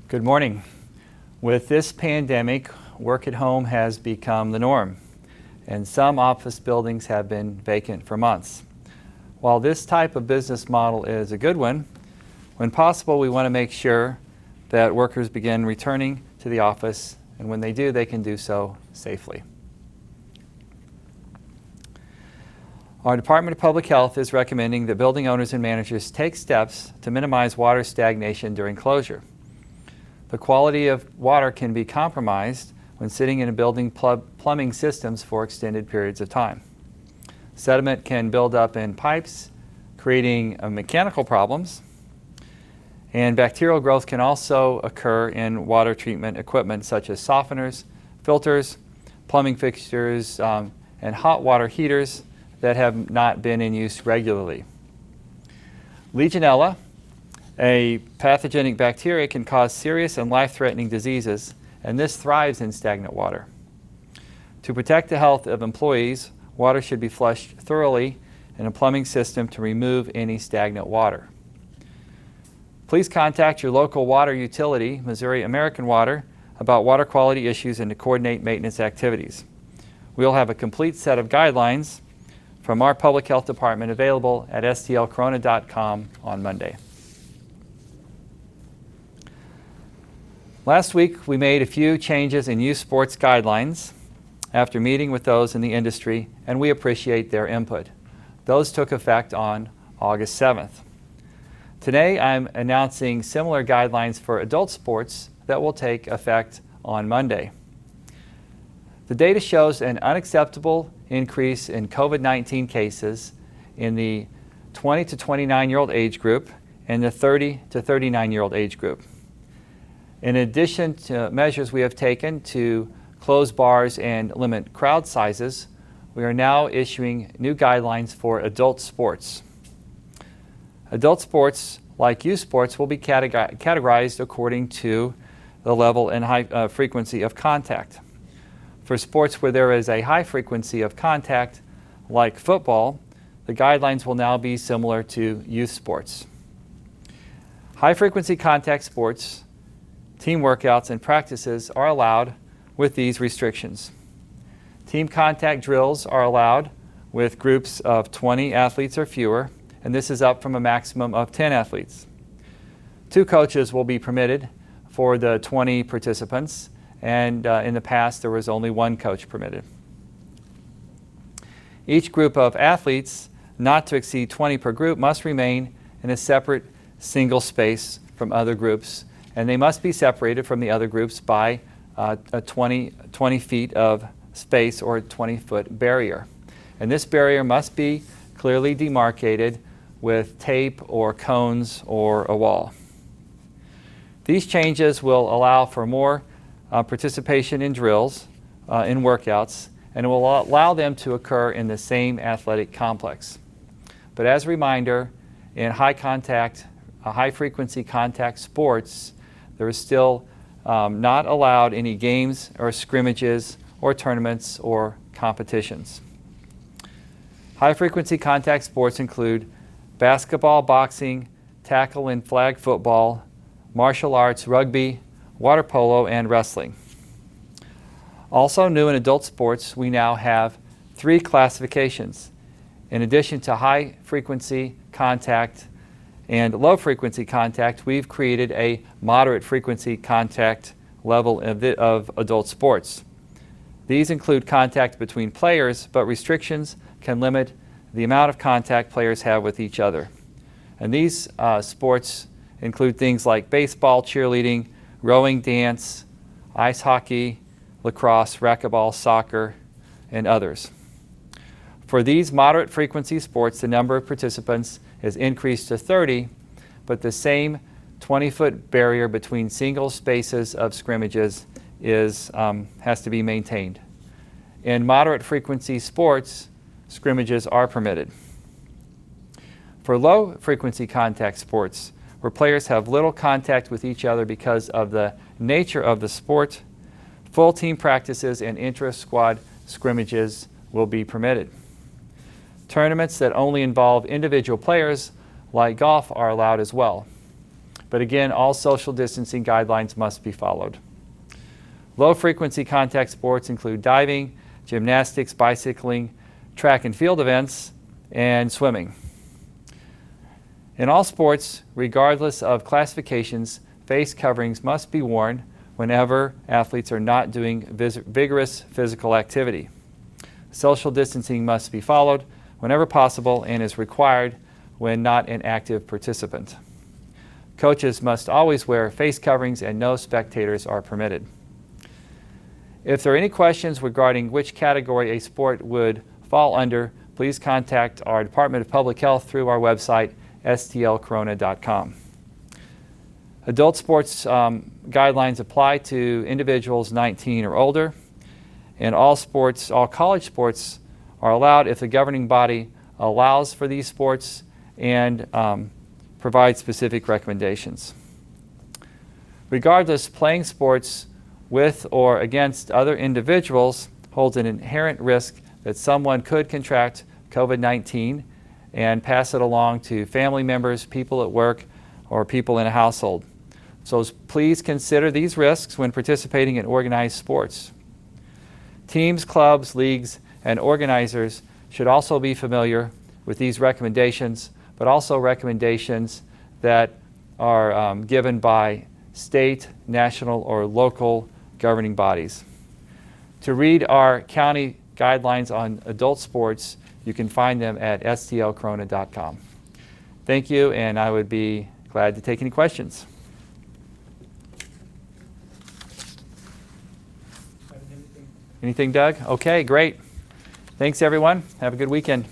Good morning. With this pandemic, work at home has become the norm, and some office buildings have been vacant for months. While this type of business model is a good one, when possible, we want to make sure that workers begin returning to the office, and when they do, they can do so safely. Our Department of Public Health is recommending that building owners and managers take steps to minimize water stagnation during closure. The quality of water can be compromised when sitting in a building plumbing systems for extended periods of time. Sediment can build up in pipes, creating mechanical problems, and bacterial growth can also occur in water treatment equipment such as softeners, filters, plumbing fixtures, and hot water heaters that have not been in use regularly. Legionella, a pathogenic bacteria, can cause serious and life-threatening diseases, and this thrives in stagnant water. To protect the health of employees, water should be flushed thoroughly in a plumbing system to remove any stagnant water. Please contact your local water utility, Missouri American Water, about water quality issues and to coordinate maintenance activities. We'll have a complete set of guidelines from our Public Health Department available at stlcorona.com on Monday. Last week, we made a few changes in youth sports guidelines after meeting with those in the industry, and we appreciate their input. Those took effect on August 7th. Today, I'm announcing similar guidelines for adult sports that will take effect on Monday. The data shows an unacceptable increase in COVID-19 cases in the 20 to 29-year-old age group and the 30 to 39-year-old age group. In addition to measures we have taken to close bars and limit crowd sizes, we are now issuing new guidelines for adult sports. Adult sports, like youth sports, will be categorized according to the level and high frequency of contact. For sports where there is a high frequency of contact, like football, the guidelines will now be similar to youth sports. High frequency contact sports, team workouts, and practices are allowed with these restrictions. Team contact drills are allowed with groups of 20 athletes or fewer, and this is up from a maximum of 10 athletes. 2 coaches will be permitted for the 20 participants, and in the past there was only 1 coach permitted. Each group of athletes, not to exceed 20 per group, must remain in a separate single space from other groups, and they must be separated from the other groups by a 20 feet of space or a 20-foot barrier. And this barrier must be clearly demarcated with tape or cones or a wall. These changes will allow for more participation in drills, in workouts, and it will allow them to occur in the same athletic complex. But as a reminder, in high frequency contact sports, there is still not allowed any games or scrimmages or tournaments or competitions. High frequency contact sports include basketball, boxing, tackle and flag football, martial arts, rugby, water polo, and wrestling. Also new in adult sports, we now have 3 classifications. In addition to high frequency contact and low frequency contact, we've created a moderate frequency contact level of adult sports. These include contact between players, but restrictions can limit the amount of contact players have with each other. And these sports include things like baseball, cheerleading, rowing, dance, ice hockey, lacrosse, racquetball, soccer, and others. For these moderate frequency sports, the number of participants is increased to 30, but the same 20-foot barrier between single spaces of scrimmages has to be maintained. In moderate frequency sports, scrimmages are permitted. For low frequency contact sports, where players have little contact with each other because of the nature of the sport, full team practices and intra-squad scrimmages will be permitted. Tournaments that only involve individual players, like golf, are allowed as well. But again, all social distancing guidelines must be followed. Low-frequency contact sports include diving, gymnastics, bicycling, track and field events, and swimming. In all sports, regardless of classifications, face coverings must be worn whenever athletes are not doing vigorous physical activity. Social distancing must be followed whenever possible and is required when not an active participant. Coaches must always wear face coverings and no spectators are permitted. If there are any questions regarding which category a sport would fall under, please contact our Department of Public Health through our website, stlcorona.com. Adult sports guidelines apply to individuals 19 or older, and all college sports are allowed if the governing body allows for these sports and provides specific recommendations. Regardless, playing sports with or against other individuals holds an inherent risk that someone could contract COVID-19 and pass it along to family members, people at work, or people in a household. So please consider these risks when participating in organized sports. Teams, clubs, leagues, and organizers should also be familiar with these recommendations, but also recommendations that are given by state, national, or local governing bodies. To read our county guidelines on adult sports, you can find them at stlcorona.com. Thank you, and I would be glad to take any questions. Anything, Doug? Okay, great. Thanks, everyone. Have a good weekend.